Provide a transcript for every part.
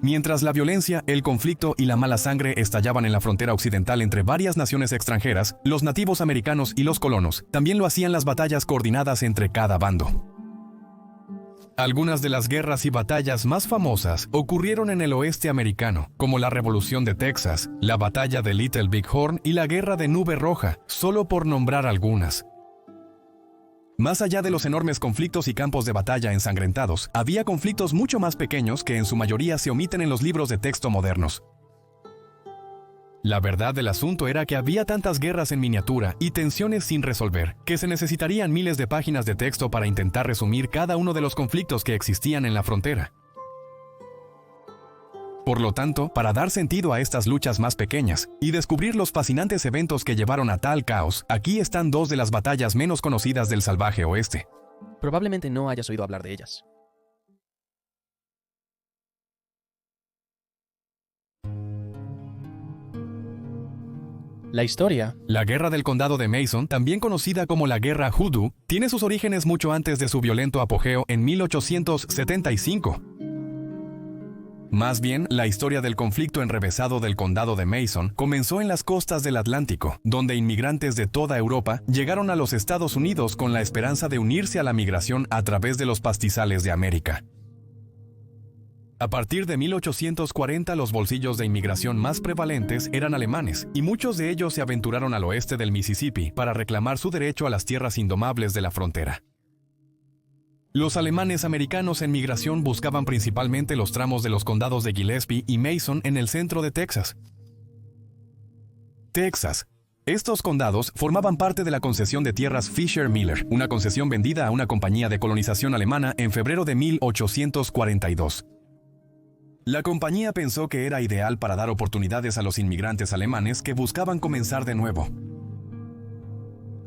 Mientras la violencia, el conflicto y la mala sangre estallaban en la frontera occidental entre varias naciones extranjeras, los nativos americanos y los colonos también lo hacían las batallas coordinadas entre cada bando. Algunas de las guerras y batallas más famosas ocurrieron en el oeste americano, como la Revolución de Texas, la Batalla de Little Big Horn y la Guerra de Nube Roja, solo por nombrar algunas. Más allá de los enormes conflictos y campos de batalla ensangrentados, había conflictos mucho más pequeños que en su mayoría se omiten en los libros de texto modernos. La verdad del asunto era que había tantas guerras en miniatura y tensiones sin resolver, que se necesitarían miles de páginas de texto para intentar resumir cada uno de los conflictos que existían en la frontera. Por lo tanto, para dar sentido a estas luchas más pequeñas y descubrir los fascinantes eventos que llevaron a tal caos, aquí están dos de las batallas menos conocidas del salvaje oeste. Probablemente no hayas oído hablar de ellas. La historia. La Guerra del Condado de Mason, también conocida como la Guerra Hoodoo, tiene sus orígenes mucho antes de su violento apogeo en 1875. Más bien, la historia del conflicto enrevesado del Condado de Mason comenzó en las costas del Atlántico, donde inmigrantes de toda Europa llegaron a los Estados Unidos con la esperanza de unirse a la migración a través de los pastizales de América. A partir de 1840, los bolsillos de inmigración más prevalentes eran alemanes, y muchos de ellos se aventuraron al oeste del Mississippi para reclamar su derecho a las tierras indomables de la frontera. Los alemanes americanos en migración buscaban principalmente los tramos de los condados de Gillespie y Mason en el centro de Texas. Estos condados formaban parte de la concesión de tierras Fisher-Miller, una concesión vendida a una compañía de colonización alemana en febrero de 1842. La compañía pensó que era ideal para dar oportunidades a los inmigrantes alemanes que buscaban comenzar de nuevo.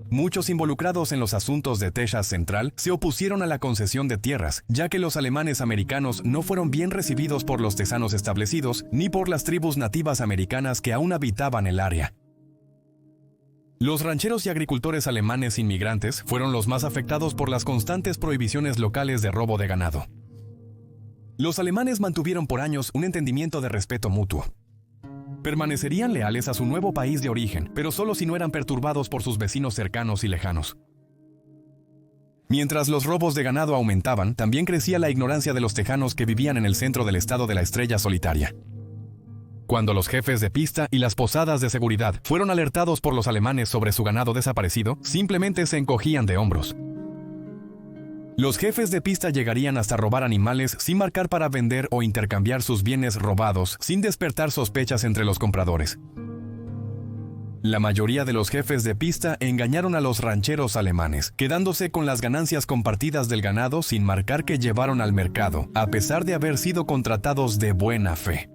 Muchos involucrados en los asuntos de Texas Central se opusieron a la concesión de tierras, ya que los alemanes americanos no fueron bien recibidos por los texanos establecidos ni por las tribus nativas americanas que aún habitaban el área. Los rancheros y agricultores alemanes inmigrantes fueron los más afectados por las constantes prohibiciones locales de robo de ganado. Los alemanes mantuvieron por años un entendimiento de respeto mutuo. Permanecerían leales a su nuevo país de origen, pero solo si no eran perturbados por sus vecinos cercanos y lejanos. Mientras los robos de ganado aumentaban, también crecía la ignorancia de los tejanos que vivían en el centro del estado de la Estrella Solitaria. Cuando los jefes de pista y las posadas de seguridad fueron alertados por los alemanes sobre su ganado desaparecido, simplemente se encogían de hombros. Los jefes de pista llegarían hasta robar animales sin marcar para vender o intercambiar sus bienes robados sin despertar sospechas entre los compradores. La mayoría de los jefes de pista engañaron a los rancheros alemanes, quedándose con las ganancias compartidas del ganado sin marcar que llevaron al mercado, a pesar de haber sido contratados de buena fe.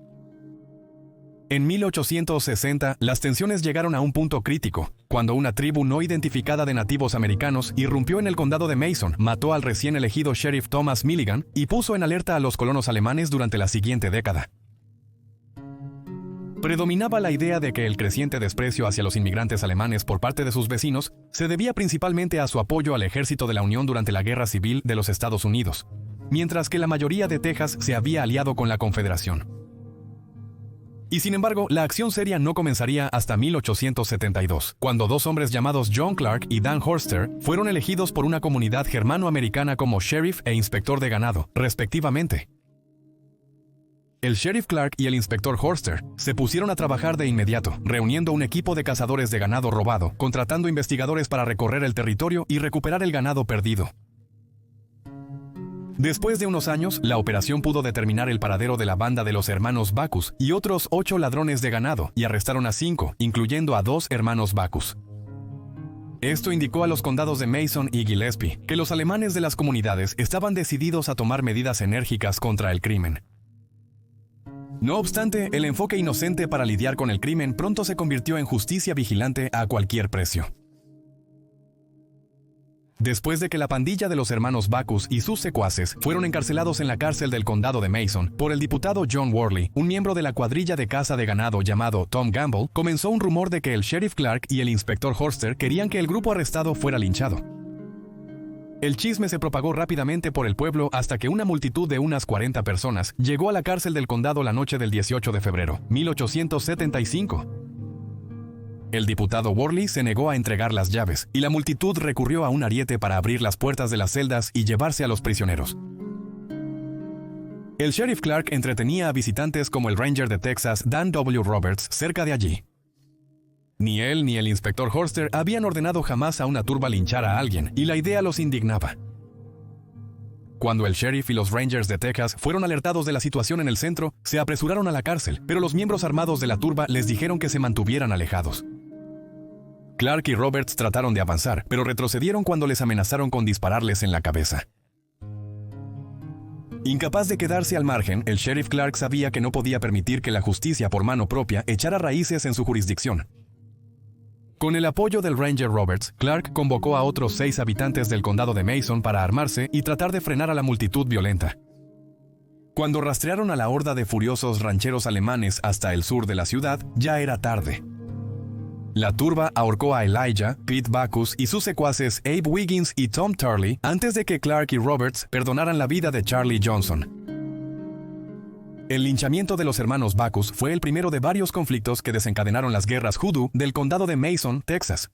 En 1860, las tensiones llegaron a un punto crítico, cuando una tribu no identificada de nativos americanos irrumpió en el condado de Mason, mató al recién elegido sheriff Thomas Milligan y puso en alerta a los colonos alemanes durante la siguiente década. Predominaba la idea de que el creciente desprecio hacia los inmigrantes alemanes por parte de sus vecinos se debía principalmente a su apoyo al ejército de la Unión durante la Guerra Civil de los Estados Unidos, mientras que la mayoría de Texas se había aliado con la Confederación. Y sin embargo, la acción seria no comenzaría hasta 1872, cuando dos hombres llamados John Clark y Dan Horster fueron elegidos por una comunidad germano-americana como sheriff e inspector de ganado, respectivamente. El sheriff Clark y el inspector Horster se pusieron a trabajar de inmediato, reuniendo un equipo de cazadores de ganado robado, contratando investigadores para recorrer el territorio y recuperar el ganado perdido. Después de unos años, la operación pudo determinar el paradero de la banda de los hermanos Backus y otros 8 ladrones de ganado, y arrestaron a 5, incluyendo a 2 hermanos Backus. Esto indicó a los condados de Mason y Gillespie que los alemanes de las comunidades estaban decididos a tomar medidas enérgicas contra el crimen. No obstante, el enfoque inocente para lidiar con el crimen pronto se convirtió en justicia vigilante a cualquier precio. Después de que la pandilla de los hermanos Backus y sus secuaces fueron encarcelados en la cárcel del condado de Mason por el diputado John Worley, un miembro de la cuadrilla de caza de ganado llamado Tom Gamble, comenzó un rumor de que el sheriff Clark y el inspector Horster querían que el grupo arrestado fuera linchado. El chisme se propagó rápidamente por el pueblo hasta que una multitud de unas 40 personas llegó a la cárcel del condado la noche del 18 de febrero, 1875. El diputado Worley se negó a entregar las llaves, y la multitud recurrió a un ariete para abrir las puertas de las celdas y llevarse a los prisioneros. El sheriff Clark entretenía a visitantes como el ranger de Texas Dan W. Roberts cerca de allí. Ni él ni el inspector Horster habían ordenado jamás a una turba linchar a alguien, y la idea los indignaba. Cuando el sheriff y los rangers de Texas fueron alertados de la situación en el centro, se apresuraron a la cárcel, pero los miembros armados de la turba les dijeron que se mantuvieran alejados. Clark y Roberts trataron de avanzar, pero retrocedieron cuando les amenazaron con dispararles en la cabeza. Incapaz de quedarse al margen, el sheriff Clark sabía que no podía permitir que la justicia por mano propia echara raíces en su jurisdicción. Con el apoyo del Ranger Roberts, Clark convocó a otros 6 habitantes del condado de Mason para armarse y tratar de frenar a la multitud violenta. Cuando rastrearon a la horda de furiosos rancheros alemanes hasta el sur de la ciudad, ya era tarde. La turba ahorcó a Elijah, Pete Backus y sus secuaces Abe Wiggins y Tom Turley antes de que Clark y Roberts perdonaran la vida de Charlie Johnson. El linchamiento de los hermanos Backus fue el primero de varios conflictos que desencadenaron las guerras Hoodoo del condado de Mason, Texas.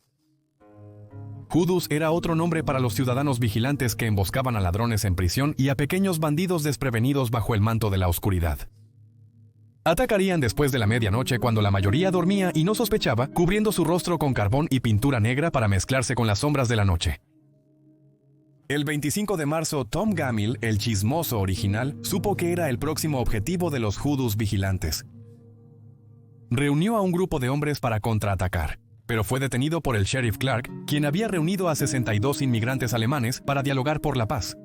Hoodoos era otro nombre para los ciudadanos vigilantes que emboscaban a ladrones en prisión y a pequeños bandidos desprevenidos bajo el manto de la oscuridad. Atacarían después de la medianoche cuando la mayoría dormía y no sospechaba, cubriendo su rostro con carbón y pintura negra para mezclarse con las sombras de la noche. El 25 de marzo, Tom Gammill, el chismoso original, supo que era el próximo objetivo de los Hoodoos vigilantes. Reunió a un grupo de hombres para contraatacar, pero fue detenido por el sheriff Clark, quien había reunido a 62 inmigrantes alemanes para dialogar por la paz.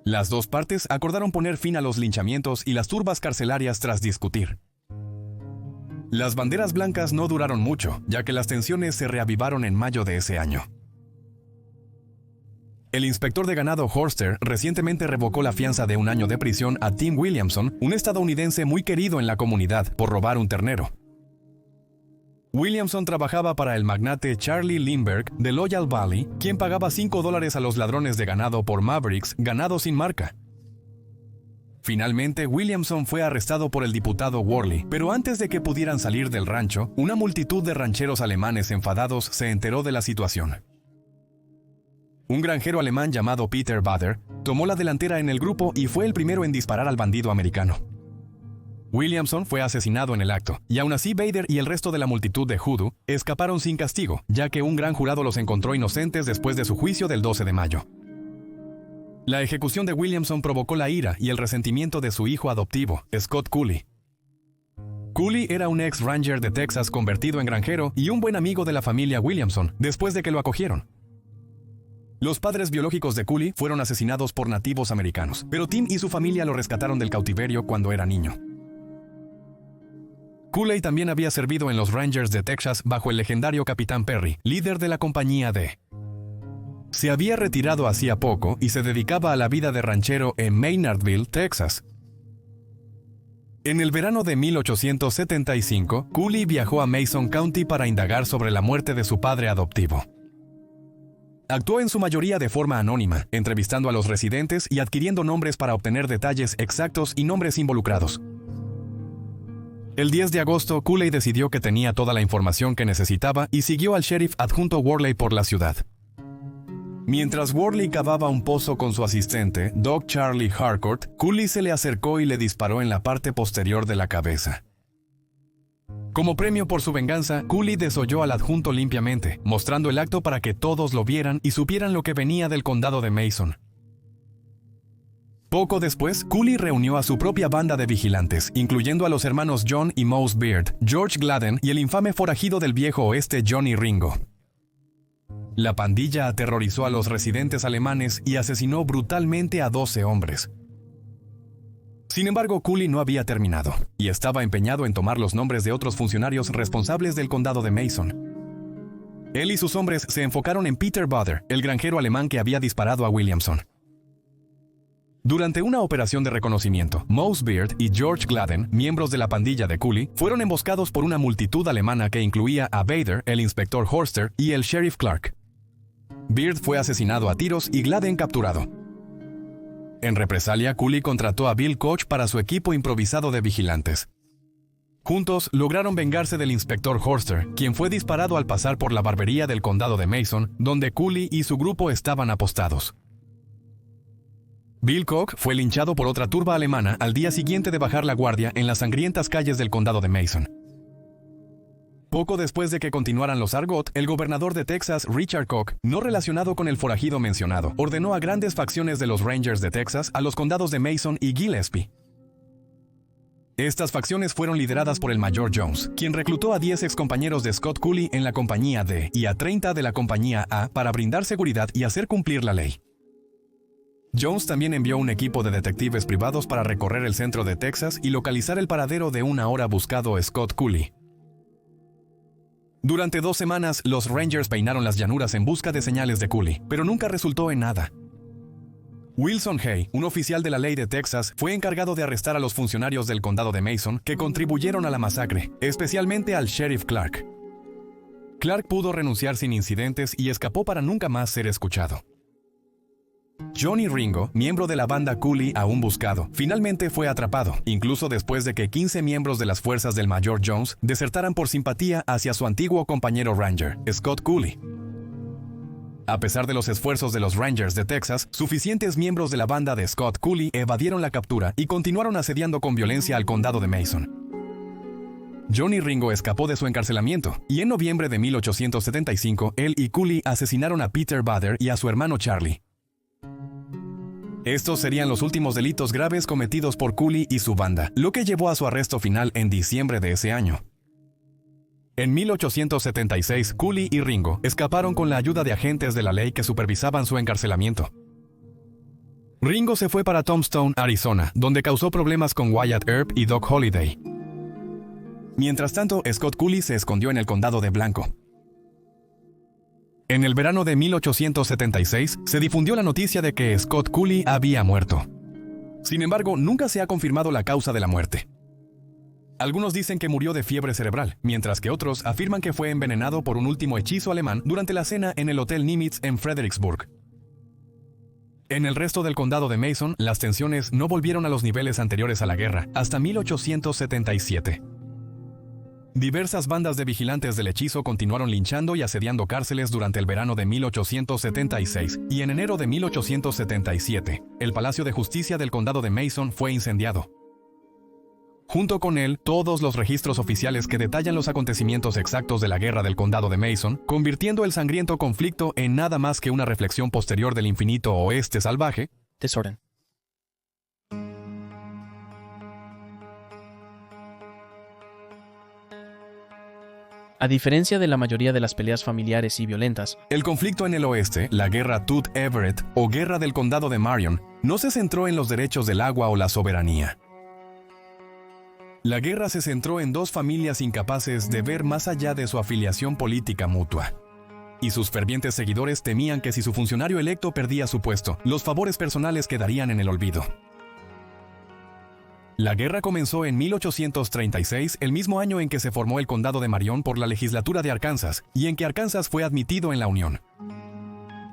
Las dos partes acordaron poner fin a los linchamientos y las turbas carcelarias tras discutir. Las banderas blancas no duraron mucho, ya que las tensiones se reavivaron en mayo de ese año. El inspector de ganado Horster recientemente revocó la fianza de 1 año de prisión a Tim Williamson, un estadounidense muy querido en la comunidad, por robar un ternero. Williamson trabajaba para el magnate Charlie Lindbergh de Loyal Valley, quien pagaba $5 a los ladrones de ganado por Mavericks, ganado sin marca. Finalmente, Williamson fue arrestado por el diputado Worley, pero antes de que pudieran salir del rancho, una multitud de rancheros alemanes enfadados se enteró de la situación. Un granjero alemán llamado Peter Bader tomó la delantera en el grupo y fue el primero en disparar al bandido americano. Williamson fue asesinado en el acto, y aún así Bader y el resto de la multitud de Hoodoo escaparon sin castigo, ya que un gran jurado los encontró inocentes después de su juicio del 12 de mayo. La ejecución de Williamson provocó la ira y el resentimiento de su hijo adoptivo, Scott Cooley. Cooley era un ex ranger de Texas convertido en granjero y un buen amigo de la familia Williamson, después de que lo acogieron. Los padres biológicos de Cooley fueron asesinados por nativos americanos, pero Tim y su familia lo rescataron del cautiverio cuando era niño. Cooley también había servido en los Rangers de Texas bajo el legendario Capitán Perry, líder de la compañía D. Se había retirado hacía poco y se dedicaba a la vida de ranchero en Maynardville, Texas. En el verano de 1875, Cooley viajó a Mason County para indagar sobre la muerte de su padre adoptivo. Actuó en su mayoría de forma anónima, entrevistando a los residentes y adquiriendo nombres para obtener detalles exactos y nombres involucrados. El 10 de agosto, Cooley decidió que tenía toda la información que necesitaba y siguió al sheriff adjunto Worley por la ciudad. Mientras Worley cavaba un pozo con su asistente, Doc Charlie Harcourt, Cooley se le acercó y le disparó en la parte posterior de la cabeza. Como premio por su venganza, Cooley desolló al adjunto limpiamente, mostrando el acto para que todos lo vieran y supieran lo que venía del condado de Mason. Poco después, Cooley reunió a su propia banda de vigilantes, incluyendo a los hermanos John y Mouse Beard, George Gladden y el infame forajido del viejo oeste Johnny Ringo. La pandilla aterrorizó a los residentes alemanes y asesinó brutalmente a 12 hombres. Sin embargo, Cooley no había terminado, y estaba empeñado en tomar los nombres de otros funcionarios responsables del condado de Mason. Él y sus hombres se enfocaron en Peter Bader, el granjero alemán que había disparado a Williamson. Durante una operación de reconocimiento, Mouse Beard y George Gladden, miembros de la pandilla de Cooley, fueron emboscados por una multitud alemana que incluía a Bader, el inspector Horster y el sheriff Clark. Beard fue asesinado a tiros y Gladden capturado. En represalia, Cooley contrató a Bill Koch para su equipo improvisado de vigilantes. Juntos, lograron vengarse del inspector Horster, quien fue disparado al pasar por la barbería del condado de Mason, donde Cooley y su grupo estaban apostados. Bill Koch fue linchado por otra turba alemana al día siguiente de bajar la guardia en las sangrientas calles del condado de Mason. Poco después de que continuaran los Argot, el gobernador de Texas, Richard Koch, no relacionado con el forajido mencionado, ordenó a grandes facciones de los Rangers de Texas a los condados de Mason y Gillespie. Estas facciones fueron lideradas por el mayor Jones, quien reclutó a 10 excompañeros de Scott Cooley en la compañía D y a 30 de la compañía A para brindar seguridad y hacer cumplir la ley. Jones también envió un equipo de detectives privados para recorrer el centro de Texas y localizar el paradero de un ahora buscado Scott Cooley. Durante 2 semanas, los Rangers peinaron las llanuras en busca de señales de Cooley, pero nunca resultó en nada. Wilson Hay, un oficial de la ley de Texas, fue encargado de arrestar a los funcionarios del condado de Mason que contribuyeron a la masacre, especialmente al sheriff Clark. Clark pudo renunciar sin incidentes y escapó para nunca más ser escuchado. Johnny Ringo, miembro de la banda Cooley aún buscado, finalmente fue atrapado, incluso después de que 15 miembros de las fuerzas del mayor Jones desertaran por simpatía hacia su antiguo compañero Ranger, Scott Cooley. A pesar de los esfuerzos de los Rangers de Texas, suficientes miembros de la banda de Scott Cooley evadieron la captura y continuaron asediando con violencia al condado de Mason. Johnny Ringo escapó de su encarcelamiento, y en noviembre de 1875, él y Cooley asesinaron a Peter Bader y a su hermano Charlie. Estos serían los últimos delitos graves cometidos por Cooley y su banda, lo que llevó a su arresto final en diciembre de ese año. En 1876, Cooley y Ringo escaparon con la ayuda de agentes de la ley que supervisaban su encarcelamiento. Ringo se fue para Tombstone, Arizona, donde causó problemas con Wyatt Earp y Doc Holliday. Mientras tanto, Scott Cooley se escondió en el condado de Blanco. En el verano de 1876, se difundió la noticia de que Scott Cooley había muerto. Sin embargo, nunca se ha confirmado la causa de la muerte. Algunos dicen que murió de fiebre cerebral, mientras que otros afirman que fue envenenado por un último hechizo alemán durante la cena en el Hotel Nimitz en Fredericksburg. En el resto del condado de Mason, las tensiones no volvieron a los niveles anteriores a la guerra, hasta 1877. Diversas bandas de vigilantes del hechizo continuaron linchando y asediando cárceles durante el verano de 1876, y en enero de 1877, el Palacio de Justicia del condado de Mason fue incendiado. Junto con él, todos los registros oficiales que detallan los acontecimientos exactos de la guerra del condado de Mason, convirtiendo el sangriento conflicto en nada más que una reflexión posterior del infinito oeste salvaje. Desorden. A diferencia de la mayoría de las peleas familiares y violentas, El conflicto en el oeste, la guerra Tooth-Everett o guerra del condado de Marion, no se centró en los derechos del agua o la soberanía. La guerra se centró en 2 familias incapaces de ver más allá de su afiliación política mutua. Y sus fervientes seguidores temían que si su funcionario electo perdía su puesto, los favores personales quedarían en el olvido. La guerra comenzó en 1836, el mismo año en que se formó el condado de Marion por la legislatura de Arkansas, y en que Arkansas fue admitido en la Unión.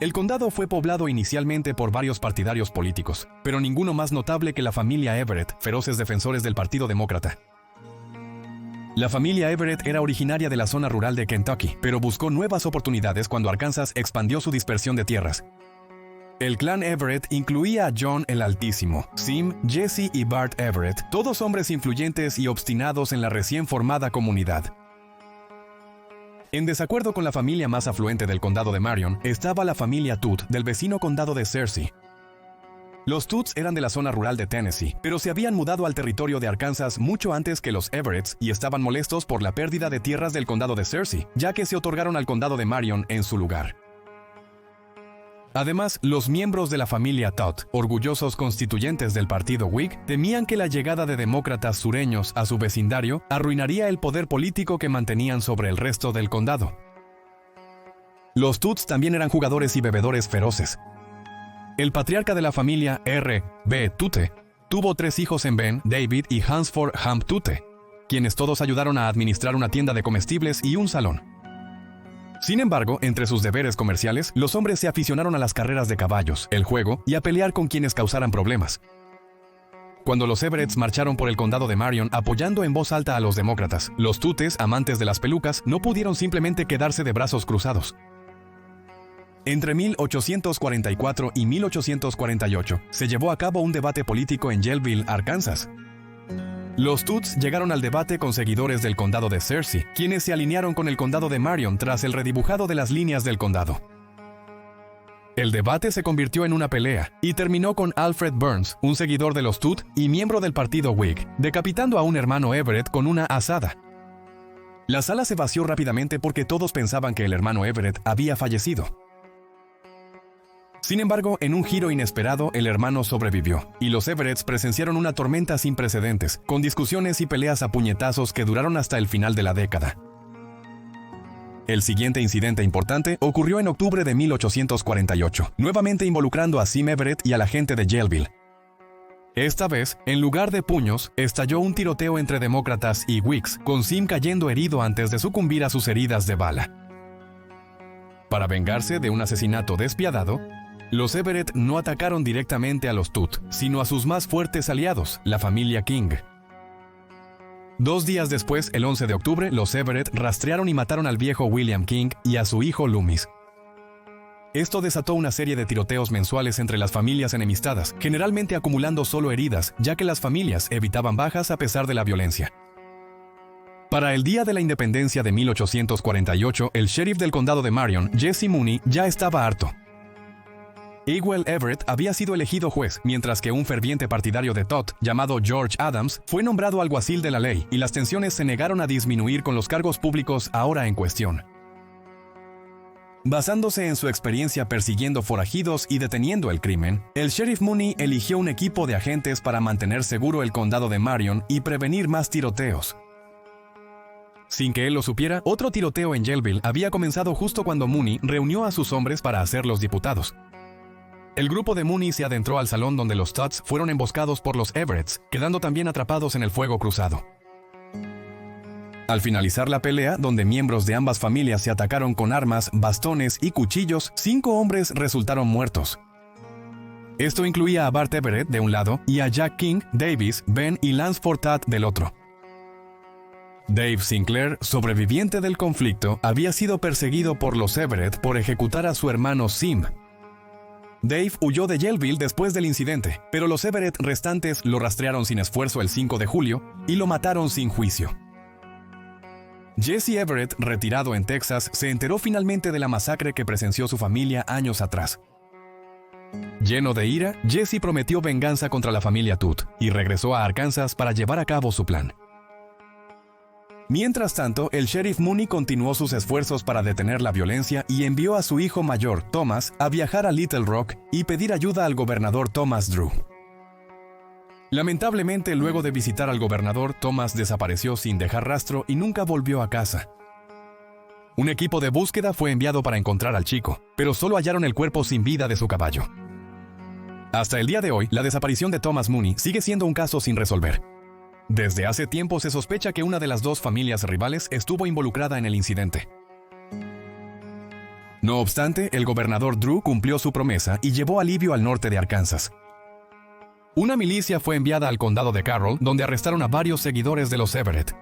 El condado fue poblado inicialmente por varios partidarios políticos, pero ninguno más notable que la familia Everett, feroces defensores del Partido Demócrata. La familia Everett era originaria de la zona rural de Kentucky, pero buscó nuevas oportunidades cuando Arkansas expandió su dispersión de tierras. El clan Everett incluía a John el Altísimo, Sim, Jesse y Bart Everett, todos hombres influyentes y obstinados en la recién formada comunidad. En desacuerdo con la familia más afluente del condado de Marion, estaba la familia Tooth del vecino condado de Searcy. Los Tooths eran de la zona rural de Tennessee, pero se habían mudado al territorio de Arkansas mucho antes que los Everetts y estaban molestos por la pérdida de tierras del condado de Searcy, ya que se otorgaron al condado de Marion en su lugar. Además, los miembros de la familia Todd, orgullosos constituyentes del partido Whig, temían que la llegada de demócratas sureños a su vecindario arruinaría el poder político que mantenían sobre el resto del condado. Los Tooths también eran jugadores y bebedores feroces. El patriarca de la familia, R. B. Tute, tuvo 3 hijos en Ben, David y Hansford Hamp Tute, quienes todos ayudaron a administrar una tienda de comestibles y un salón. Sin embargo, entre sus deberes comerciales, los hombres se aficionaron a las carreras de caballos, el juego y a pelear con quienes causaran problemas. Cuando los Everetts marcharon por el condado de Marion apoyando en voz alta a los demócratas, los Tutes, amantes de las pelucas, no pudieron simplemente quedarse de brazos cruzados. Entre 1844 y 1848, se llevó a cabo un debate político en Yellville, Arkansas. Los Tutes llegaron al debate con seguidores del condado de Searcy, quienes se alinearon con el condado de Marion tras el redibujado de las líneas del condado. El debate se convirtió en una pelea y terminó con Alfred Burns, un seguidor de los Tut y miembro del partido Whig, decapitando a un hermano Everett con una azada. La sala se vació rápidamente porque todos pensaban que el hermano Everett había fallecido. Sin embargo, en un giro inesperado, el hermano sobrevivió, y los Everetts presenciaron una tormenta sin precedentes, con discusiones y peleas a puñetazos que duraron hasta el final de la década. El siguiente incidente importante ocurrió en octubre de 1848, nuevamente involucrando a Sim Everett y a la gente de Yellville. Esta vez, en lugar de puños, estalló un tiroteo entre demócratas y Whigs, con Sim cayendo herido antes de sucumbir a sus heridas de bala. Para vengarse de un asesinato despiadado, los Everett no atacaron directamente a los Tut, sino a sus más fuertes aliados, la familia King. 2 días después, el 11 de octubre, los Everett rastrearon y mataron al viejo William King y a su hijo Loomis. Esto desató una serie de tiroteos mensuales entre las familias enemistadas, generalmente acumulando solo heridas, ya que las familias evitaban bajas a pesar de la violencia. Para el día de la independencia de 1848, el sheriff del condado de Marion, Jesse Mooney, ya estaba harto. Ewell Everett había sido elegido juez, mientras que un ferviente partidario de Todd, llamado George Adams, fue nombrado alguacil de la ley, y las tensiones se negaron a disminuir con los cargos públicos ahora en cuestión. Basándose en su experiencia persiguiendo forajidos y deteniendo el crimen, el sheriff Mooney eligió un equipo de agentes para mantener seguro el condado de Marion y prevenir más tiroteos. Sin que él lo supiera, otro tiroteo en Yellville había comenzado justo cuando Mooney reunió a sus hombres para hacerlos diputados. El grupo de Mooney se adentró al salón donde los Tuts fueron emboscados por los Everetts, quedando también atrapados en el fuego cruzado. Al finalizar la pelea, donde miembros de ambas familias se atacaron con armas, bastones y cuchillos, 5 hombres resultaron muertos. Esto incluía a Bart Everett de un lado y a Jack King, Davis, Ben y Lance Fortat del otro. Dave Sinclair, sobreviviente del conflicto, había sido perseguido por los Everett por ejecutar a su hermano Sim. Dave huyó de Yellville después del incidente, pero los Everett restantes lo rastrearon sin esfuerzo el 5 de julio y lo mataron sin juicio. Jesse Everett, retirado en Texas, se enteró finalmente de la masacre que presenció su familia años atrás. Lleno de ira, Jesse prometió venganza contra la familia Tut y regresó a Arkansas para llevar a cabo su plan. Mientras tanto, el sheriff Mooney continuó sus esfuerzos para detener la violencia y envió a su hijo mayor, Thomas, a viajar a Little Rock y pedir ayuda al gobernador Thomas Drew. Lamentablemente, luego de visitar al gobernador, Thomas desapareció sin dejar rastro y nunca volvió a casa. Un equipo de búsqueda fue enviado para encontrar al chico, pero solo hallaron el cuerpo sin vida de su caballo. Hasta el día de hoy, la desaparición de Thomas Mooney sigue siendo un caso sin resolver. Desde hace tiempo se sospecha que una de las 2 familias rivales estuvo involucrada en el incidente. No obstante, el gobernador Drew cumplió su promesa y llevó alivio al norte de Arkansas. Una milicia fue enviada al condado de Carroll, donde arrestaron a varios seguidores de los Everett.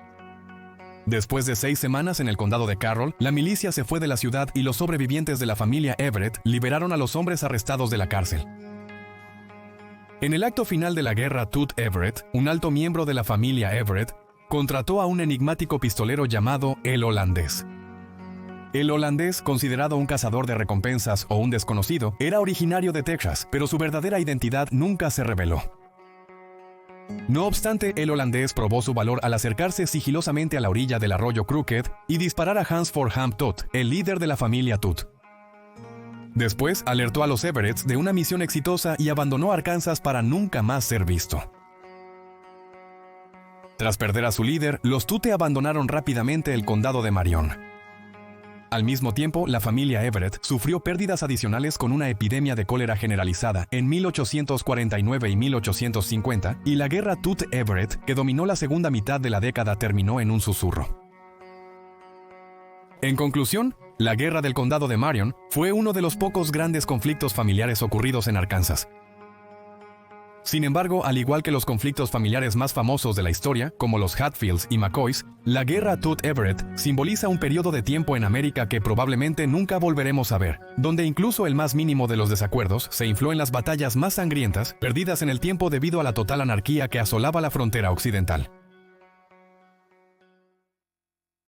Después de 6 semanas en el condado de Carroll, la milicia se fue de la ciudad y los sobrevivientes de la familia Everett liberaron a los hombres arrestados de la cárcel. En el acto final de la guerra Tut Everett, un alto miembro de la familia Everett, contrató a un enigmático pistolero llamado El Holandés. El Holandés, considerado un cazador de recompensas o un desconocido, era originario de Texas, pero su verdadera identidad nunca se reveló. No obstante, el Holandés probó su valor al acercarse sigilosamente a la orilla del arroyo Crooked y disparar a Hans Forham Tut, el líder de la familia Tut. Después, alertó a los Everetts de una misión exitosa y abandonó Arkansas para nunca más ser visto. Tras perder a su líder, los Tute abandonaron rápidamente el condado de Marion. Al mismo tiempo, la familia Everett sufrió pérdidas adicionales con una epidemia de cólera generalizada en 1849 y 1850, y la guerra Tut-Everett, que dominó la segunda mitad de la década, terminó en un susurro. En conclusión, La Guerra del Condado de Marion fue uno de los pocos grandes conflictos familiares ocurridos en Arkansas. Sin embargo, al igual que los conflictos familiares más famosos de la historia, como los Hatfields y McCoys, la Guerra Tut-Everett simboliza un periodo de tiempo en América que probablemente nunca volveremos a ver, donde incluso el más mínimo de los desacuerdos se infló en las batallas más sangrientas, perdidas en el tiempo debido a la total anarquía que asolaba la frontera occidental.